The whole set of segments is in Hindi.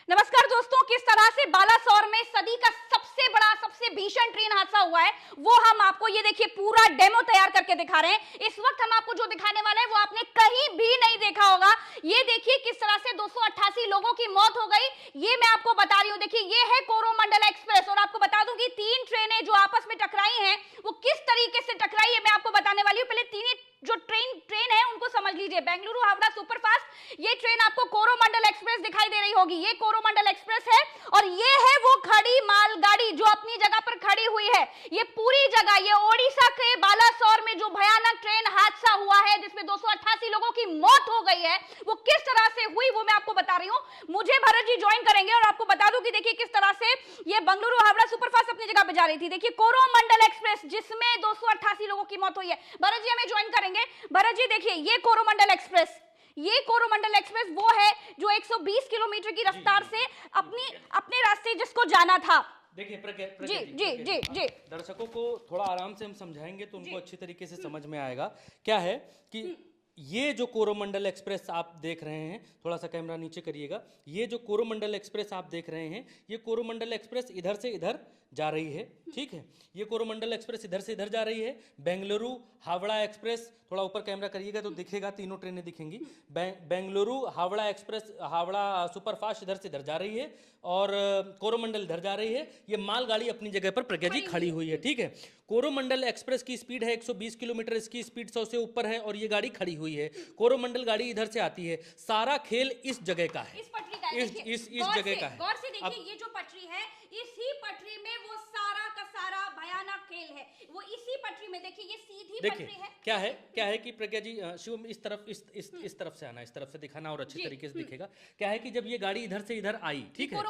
नमस्कार दोस्तों, किस तरह से बालासोर में सदी का सबसे बड़ा सबसे भीषण ट्रेन हादसा हुआ है वो हम आपको ये देखिए पूरा डेमो तैयार करके दिखा रहे हैं। इस वक्त हम आपको जो दिखाने वाले हैं वो आपने कहीं भी नहीं देखा होगा। ये देखिए किस तरह से 288 लोगों की मौत हो गई, ये मैं आपको बता रही हूं। देखिए ये है कोरोमंडल एक्सप्रेस और आपको बता दूं कि 3 ट्रेनें जो आपस में टकराई हैं वो किस तरीके से टकराई है मैं आपको बताने वाली हूं। पहले तीन जो ट्रेन है उनको समझ लीजिए। बेंगलुरु हावड़ा सुपरफास्ट, ये ट्रेन आपको कोरोमंडल एक्सप्रेस दिखाई दे रही होगी। ये कोरोमंडल एक्सप्रेस है और ये है वो खड़ी मालगाड़ी जो अपनी जगह पर खड़ी हुई है। ये पूरी जगह, ये ओडिशा के बालासोर में जो भयानक ट्रेन हादसा हुआ है जिसमें 288 लोगों की मौत हो गई है, वो किस तरह से हुई वो मैं आपको बता रही हूं। मुझे भरत जी ज्वाइन करेंगे और आपको बता दूं कि देखिए किस तरह से ये बेंगलुरु हावड़ा सुपरफास्ट अपनी जगह पे जा रही थी। देखिए कोरोमंडल एक्सप्रेस जिसमें 288 लोगों की मौत हुई है। भरत जी हमें ज्वाइन करेंगे। भरत जी देखिए ये कोरोमंडल एक्सप्रेस, ये कोरोमंडल एक्सप्रेस वो है जो 120 किलोमीटर की रफ्तार से अपने रास्ते जिसको जाना था। देखिए जी जी जी जी दर्शकों को थोड़ा आराम से हम समझाएंगे तो उनको अच्छी तरीके से समझ में आएगा। क्या है कि ये जो कोरोमंडल एक्सप्रेस आप देख रहे हैं, थोड़ा सा कैमरा नीचे करिएगा। ये जो कोरोमंडल एक्सप्रेस आप देख रहे हैं, ये कोरोमंडल एक्सप्रेस इधर से इधर जा रही है, ठीक है। ये कोरोमंडल एक्सप्रेस इधर से इधर जा रही है। बेंगलुरु हावड़ा एक्सप्रेस, थोड़ा ऊपर कैमरा करिएगा तो दिखेगा, तीनों ट्रेनें दिखेंगी। बेंगलुरु हावड़ा एक्सप्रेस, हावड़ा सुपरफास्ट इधर से इधर जा रही है और कोरोमंडल इधर जा रही है। ये मालगाड़ी अपनी जगह पर प्रज्ञा जी खड़ी हुई है, ठीक है। कोरोमंडल एक्सप्रेस की स्पीड है 120 किलोमीटर, इसकी स्पीड 100 से ऊपर है और ये गाड़ी खड़ी हुई है। कोरोमंडल गाड़ी इधर से आती है। सारा खेल इस जगह का है, इस पटरी का है। इस जगह का है। गौर से देखिए ये जो पटरी है, इसी पटरी में वो सारा का सारा भयानक खेल है। वो इसी पटरी में देखिए, ये सीधी पटरी है। क्या है कि प्रज्ञा जी, शिवम इस तरफ इस तरफ से आना, इस तरफ से दिखाना और अच्छी तरीके से दिखेगा। क्या है कि जब ये गाड़ी इधर से इधर आई, ठीक है,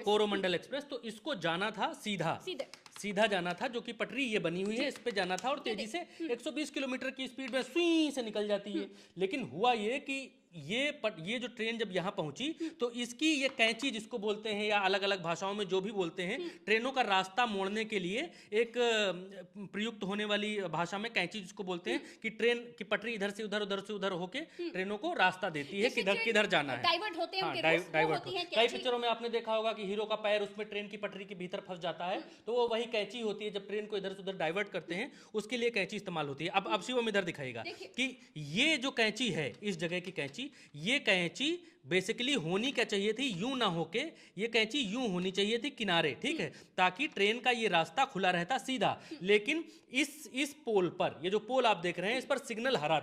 कोरोमंडल एक्सप्रेस, तो इसको जाना था सीधा जाना था, जो कि पटरी ये बनी हुई है इस पे जाना था और तेजी से 120 किलोमीटर की स्पीड में सुई से निकल जाती है। लेकिन हुआ ये कि ये जो ट्रेन जब यहाँ पहुंची तो इसकी ये कैंची जिसको बोलते हैं या अलग अलग भाषाओं में जो भी बोलते हैं, ट्रेनों का रास्ता मोड़ने के लिए एक प्रयुक्त होने वाली भाषा में कैंची जिसको बोलते हैं कि ट्रेन की पटरी इधर से उधर होके ट्रेनों को रास्ता देती है किधर जाना है। डाइवर्ट होते हैं, डाइवर्ट होती है। कई पिक्चरों में आपने देखा होगा कि हीरो का पैर उसमें ट्रेन की पटरी के भीतर फंस जाता है, तो वो वही कैंची होती है। जब ट्रेन को इधर से उधर डाइवर्ट करते हैं उसके लिए कैंची इस्तेमाल होती है। अब शिवम इधर दिखाएगा कि ये जो कैंची है, इस जगह की कैंची, ये कैंची बेसिकली होनी क्या चाहिए थी, यूं ना होके ये कैंची यूं होनी चाहिए थी किनारे, ठीक है, ताकि ट्रेन का ये रास्ता खुला रहता सीधा। लेकिन इस पोल पर, ये जो पोल आप देख रहे हैं, इस पर सिग्नल हरा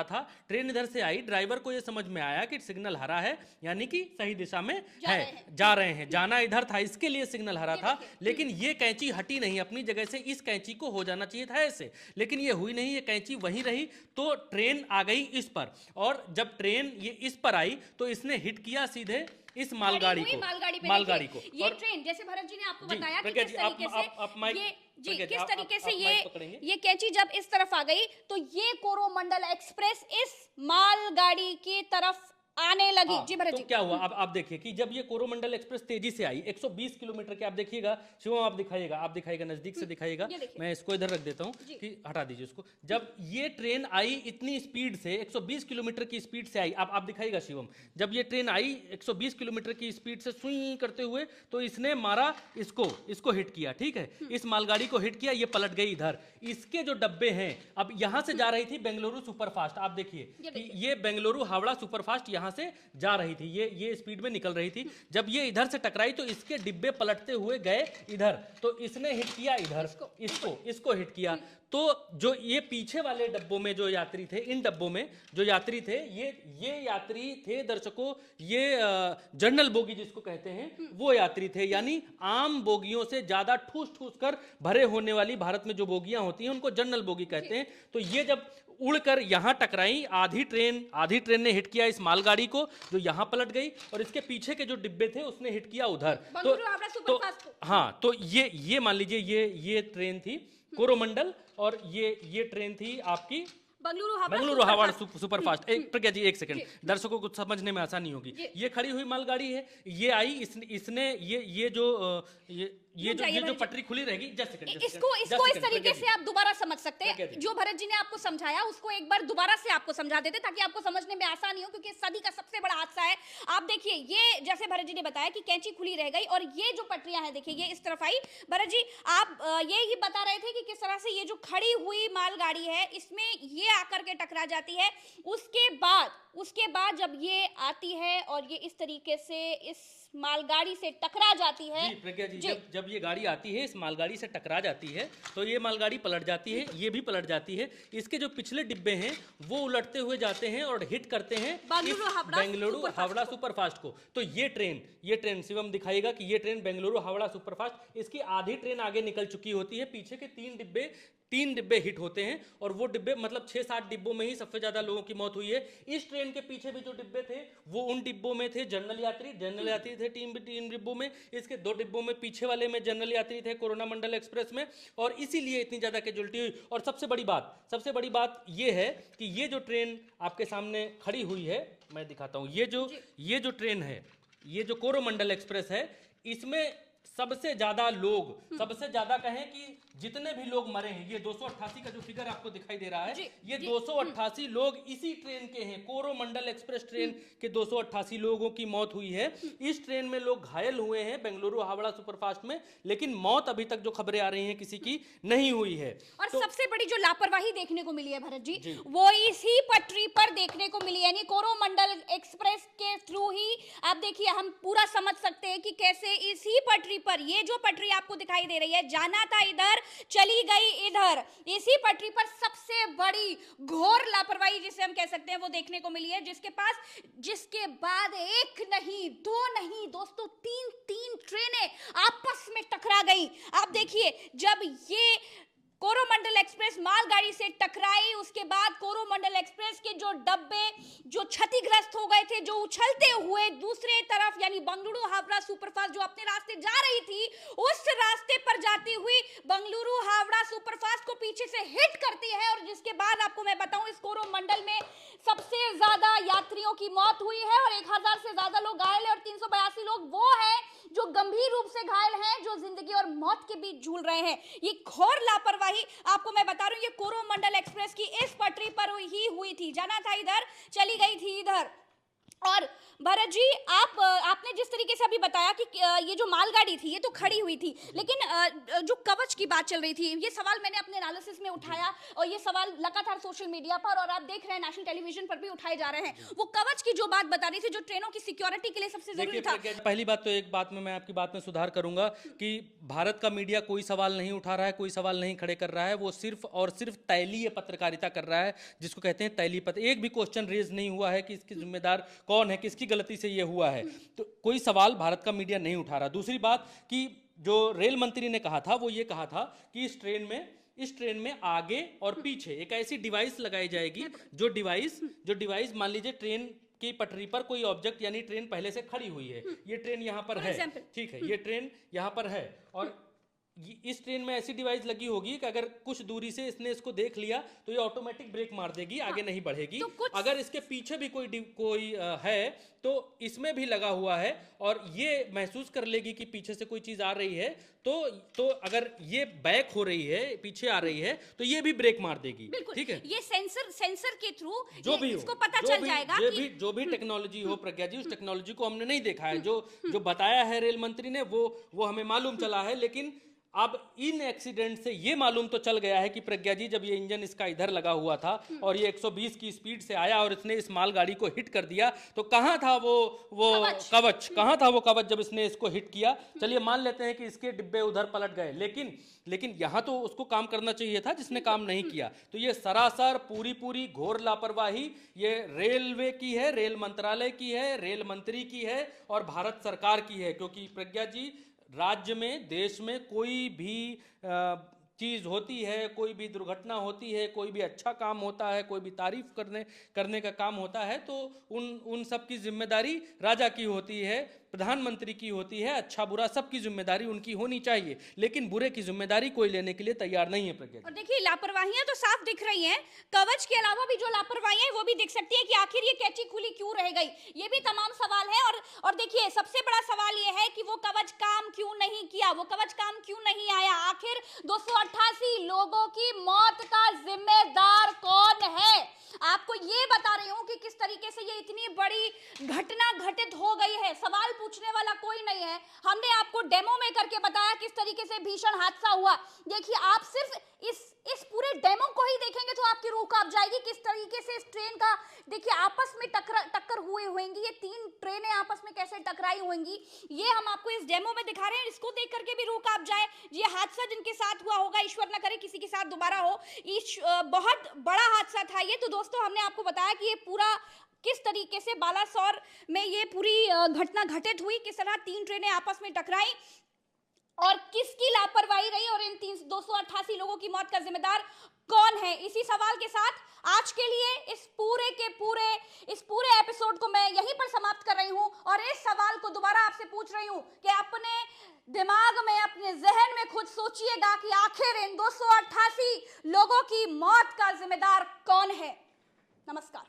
था। ट्रेन इधर से आई, ड्राइवर को ये समझ में आया कि सिग्नल हरा है यानी कि सही दिशा में जा रहे हैं, जाना इधर था, इसके लिए सिग्नल हरा था। लेकिन ये कैंची हटी नहीं अपनी जगह से। इस कैंची को हो जाना चाहिए था ऐसे, लेकिन ये हुई नहीं, ये कैंची वहीं रही। तो ट्रेन आ गई इस पर, और जब ट्रेन ये इस पर आई तो इसने हिट किया सीधे इस मालगाड़ी को। ये ट्रेन, जैसे भरत जी ने आपको बताया कि किस तरीके से ये कैंची जब इस तरफ आ गई तो ये कोरोमंडल एक्सप्रेस इस मालगाड़ी की तरफ आने लगी। जी भरत जी, क्या हुआ अब आप देखिए कि जब ये कोरोमंडल एक्सप्रेस तेजी से आई 120 किलोमीटर के, आप देखिएगा शिवम, आप दिखाइएगा नजदीक से दिखाइएगा। मैं इसको इधर रख देता हूं कि हटा दीजिए उसको। जब ये ट्रेन आई इतनी स्पीड से, 120 किलोमीटर की स्पीड से आई, आप दिखाइएगा शिवम, जब ये ट्रेन आई 120 किलोमीटर की स्पीड से सुई करते हुए, तो इसने मारा इसको हिट किया, ठीक है, इस मालगाड़ी को हिट किया, ये पलट गई इधर। इसके जो डब्बे हैं, अब यहां से जा रही थी बेंगलुरु सुपरफास्ट, आप देखिए कि ये बेंगलुरु हावड़ा सुपरफास्ट यहां से जा रही थी, ये स्पीड में निकल रही थी। जब ये इधर से टकराई तो इसके डिब्बे पलटते हुए गए इधर, तो इसने हिट किया इधर, इसको हिट किया। तो जो ये पीछे वाले डब्बों में जो यात्री थे, इन डब्बों में जो यात्री थे, ये यात्री थे दर्शकों, ये जनरल बोगी जिसको कहते हैं वो यात्री थे। यानी आम बोगियों से ज्यादा ठूस कर भरे होने वाली भारत में जो बोगियां होती हैं उनको जनरल बोगी कहते हैं। तो ये जब उड़कर यहां टकराई, आधी ट्रेन ने हिट किया इस मालगाड़ी को जो यहां पलट गई, और इसके पीछे के जो डिब्बे थे उसने हिट किया उधर। तो ये मान लीजिए ये ट्रेन थी कोरोमंडल और ये ट्रेन थी आपकी बेंगलुरु हावड़ा सुपरफास्ट। प्रज्ञा जी एक सेकंड, दर्शकों को समझने में आसानी होगी। ये खड़ी हुई मालगाड़ी है, ये आई, इसने ये ये जो पटरी खुली रहेगी, इसको इस तरीके से आप दोबारा समझ सकते हैं। जो भरत जी ने आपको समझाया उसको एक बार दोबारा से आपको समझा देते ताकि आपको समझने में आसानी हो, क्योंकि सदी का सबसे बड़ा हादसा है। आप देखिए, ये जैसे भरत जी ने बताया कि कैंची खुली रह गई और ये जो पटरियां हैं देखिए ये इस तरफ आई। भरत जी आप ये ही बता रहे थे कि किस तरह से ये जो खड़ी हुई मालगाड़ी है इसमें ये आकर के टकरा जाती है, उसके बाद जब ये आती है और ये इस तरीके से इस मालगाड़ी से टकरा जाती है। जी प्रज्ञा जी, जब ये गाड़ी आती है, इस मालगाड़ी से टकरा जाती है, तो ये मालगाड़ी पलट जाती है, ये भी पलट जाती है। इसके जो पिछले डिब्बे हैं वो उलटते हुए जाते हैं और हिट करते हैं बेंगलुरु हावड़ा सुपरफास्ट को। तो ये ट्रेन शिवम दिखाएगा कि ये ट्रेन बेंगलुरु हावड़ा सुपरफास्ट, इसकी आधी ट्रेन आगे निकल चुकी होती है, पीछे के तीन डिब्बे हिट होते हैं और वो डिब्बे मतलब 6-7 डिब्बों में ही सबसे ज्यादा लोगों की मौत हुई है। इस ट्रेन के पीछे भी जो डिब्बे थे वो उन डिब्बों में थे जनरल यात्री थे तीन डिब्बों में, इसके 2 डिब्बों में पीछे वाले में जनरल यात्री थे कोरोमंडल एक्सप्रेस में, और इसीलिए इतनी ज्यादा कैजुअल्टी हुई। और सबसे बड़ी बात ये है कि ये जो ट्रेन आपके सामने खड़ी हुई है, मैं दिखाता हूं, ये जो ट्रेन है, ये जो कोरोमंडल एक्सप्रेस है, इसमें सबसे ज्यादा कहें कि जितने भी लोग मरे हैं, ये 288 का जो फिगर आपको दिखाई दे रहा है, ये 288 लोग इसी ट्रेन के हैं। कोरोमंडल एक्सप्रेस ट्रेन के 288 लोगों की मौत हुई है। इस ट्रेन में लोग घायल हुए हैं बेंगलुरु हावड़ा सुपरफास्ट में, लेकिन मौत अभी तक जो खबरें आ रही हैं किसी की नहीं हुई है। और सबसे बड़ी जो लापरवाही देखने को मिली है भरत जी, वो इसी पटरी पर देखने को मिली, यानी कोरोमंडल एक्सप्रेस के थ्रू ही। आप देखिए, हम पूरा समझ सकते हैं कि कैसे इसी पटरी पर, ये जो पटरी आपको दिखाई दे रही है, जाना था इधर चली गई इधर, इसी पटरी पर सबसे बड़ी घोर लापरवाही जिसे हम कह सकते हैं वो देखने को मिली है, जिसके बाद एक नहीं, दो नहीं दोस्तों, तीन ट्रेनें आपस में टकरा गई। आप देखिए, जब ये कोरोमंडल एक्सप्रेस मालगाड़ी से टकराई, उसके बाद कोरोमंडल एक्सप्रेस के जो डब्बे जो क्षतिग्रस्त हो गए थे, जो उछलते हुए दूसरे तरफ यानी बेंगलुरु हावड़ा सुपरफास्ट जो अपने रास्ते जा रही थी, उस रास्ते पर जाती हुई बेंगलुरु हावड़ा सुपरफास्ट को पीछे से हिट करती है। और जिसके बाद आपको मैं बताऊं, इस कोरोमंडल में सबसे ज्यादा यात्रियों की मौत हुई है और 1000 से ज्यादा लोग घायल है और 382 लोग वो हैं जो गंभीर रूप से घायल हैं, जो जिंदगी और मौत के बीच झूल रहे हैं। ये घोर लापरवाही आपको मैं बता रही हूं, ये कोरोमंडल एक्सप्रेस की इस पटरी पर ही हुई थी, जाना था इधर चली गई थी इधर। और भरत जी, आपने जिस तरीके से अभी बताया कि ये जो मालगाड़ी थी ये तो खड़ी हुई थी, लेकिन जो कवच की बात चल रही थी, ये सवाल मैंने अपने एनालिसिस में उठाया और ये सवाल लगातार सोशल मीडिया पर और आप देख रहे हैं नेशनल टेलीविजन पर भी उठाए जा रहे हैं। वो कवच की जो बात बता रही थी, जो ट्रेनों की सिक्योरिटी के लिए सबसे जरूरी था। पहली बात तो एक बात में मैं आपकी बात में सुधार करूंगा कि भारत का मीडिया कोई सवाल नहीं उठा रहा है, कोई सवाल नहीं खड़े कर रहा है, वो सिर्फ और सिर्फ तैलीय पत्रकारिता कर रहा है, जिसको कहते हैं तैलीय पत्र। एक भी क्वेश्चन रेज नहीं हुआ है कि इसकी जिम्मेदार कौन है, किसकी गलती से ये हुआ है, तो कोई सवाल भारत का मीडिया नहीं उठा रहा। दूसरी बात कि जो रेल मंत्री ने कहा था वो ये कहा था कि इस ट्रेन में आगे और पीछे एक ऐसी डिवाइस लगाई जाएगी जो डिवाइस मान लीजिए ट्रेन की पटरी पर कोई ऑब्जेक्ट, यानी ट्रेन पहले से खड़ी हुई है, ये ट्रेन यहां पर है, ठीक है, ये ट्रेन यहां पर है और इस ट्रेन में ऐसी डिवाइस लगी होगी कि अगर कुछ दूरी से इसने इसको देख लिया तो ये ऑटोमेटिक ब्रेक मार देगी, आगे नहीं बढ़ेगी। तो अगर इसके पीछे भी कोई है तो इसमें भी लगा हुआ है और ये महसूस कर लेगी कि पीछे से कोई चीज आ रही है, तो अगर ये बैक हो रही है, पीछे आ रही है, तो ये भी ब्रेक मार देगी। ठीक है, ये सेंसर के थ्रू जो भी इसको पता चल जाएगा। जो भी टेक्नोलॉजी हो प्रज्ञा जी, उस टेक्नोलॉजी को हमने नहीं देखा है, जो बताया है रेल मंत्री ने वो हमें मालूम चला है, लेकिन अब इन एक्सीडेंट से ये मालूम तो चल गया है कि प्रज्ञा जी, जब ये इंजन इसका इधर लगा हुआ था और ये 120 की स्पीड से आया और इसने इस मालगाड़ी को हिट कर दिया, तो कहां था वो कवच, कहां था वो कवच जब इसने इसको हिट किया। चलिए मान लेते हैं कि इसके डिब्बे उधर पलट गए, लेकिन यहां तो उसको काम करना चाहिए था जिसने काम नहीं किया। तो ये सरासर पूरी घोर लापरवाही ये रेलवे की है, रेल मंत्रालय की है, रेल मंत्री की है और भारत सरकार की है। क्योंकि प्रज्ञा जी, राज्य में, देश में कोई भी चीज होती है, कोई भी दुर्घटना होती है, कोई भी अच्छा काम होता है, कोई भी तारीफ करने का काम होता है, तो उन सब की जिम्मेदारी राजा की होती है, प्रधानमंत्री की होती है। अच्छा बुरा सबकी जिम्मेदारी उनकी होनी चाहिए, लेकिन बुरे की जिम्मेदारी कोई लेने के लिए तैयार नहीं है प्रज्ञा। और देखिए, लापरवाहियां तो साफ दिख रही हैं। कवच के अलावा भी जो लापरवाहियां हैं वो भी दिख सकती है कि आखिर ये कैची खुली क्यों रह गई, ये भी तमाम सवाल है। और देखिए, सबसे बड़ा सवाल ये है कि वो कवच काम क्यों नहीं किया। किया, वो कवच काम क्यों नहीं आया? आखिर 288 लोगों की मौत का जिम्मेदार कौन है? आपको ये बता रही हूं कि किस तरीके से ये इतनी बड़ी घटना घटित हो गई है। सवाल पूछने वाला कोई नहीं है, हमने आपको डेमो में करके बताया किस तरीके से भीषण हादसा हुआ। देखिए, आप सिर्फ इस पूरे डेमो को ही देखेंगे तो आपकी रूह कांप जाएगी। किस तरीके से इस ट्रेन का देखिए आपस में टक्कर हुए होंगी, ये 3 ट्रेनें आपस में कैसे टकराई होंगी, ये हम आपको इस डेमो में दिखा रहे हैं। इसको देख करके भी रूह कांप जाए। ये हादसा जिनके साथ हुआ होगा, ईश्वर न करे किसी के साथ दोबारा हो, बहुत बड़ा हादसा था ये। तो दोस्तों, हमने आपको बताया कि ये पूरा किस तरीके से बालासोर में ये पूरी घटना घटित हुई, किस तरह 3 ट्रेनें आपस में टकराई और किसकी लापरवाही रही और इन 288 लोगों की मौत का जिम्मेदार कौन है। इसी सवाल के साथ आज के लिए इस पूरे एपिसोड को मैं यहीं पर समाप्त कर रही हूं और इस सवाल को दोबारा आपसे पूछ रही हूं कि अपने दिमाग में, अपने जहन में खुद सोचिएगा कि आखिर इन 288 लोगों की मौत का जिम्मेदार कौन है। नमस्कार।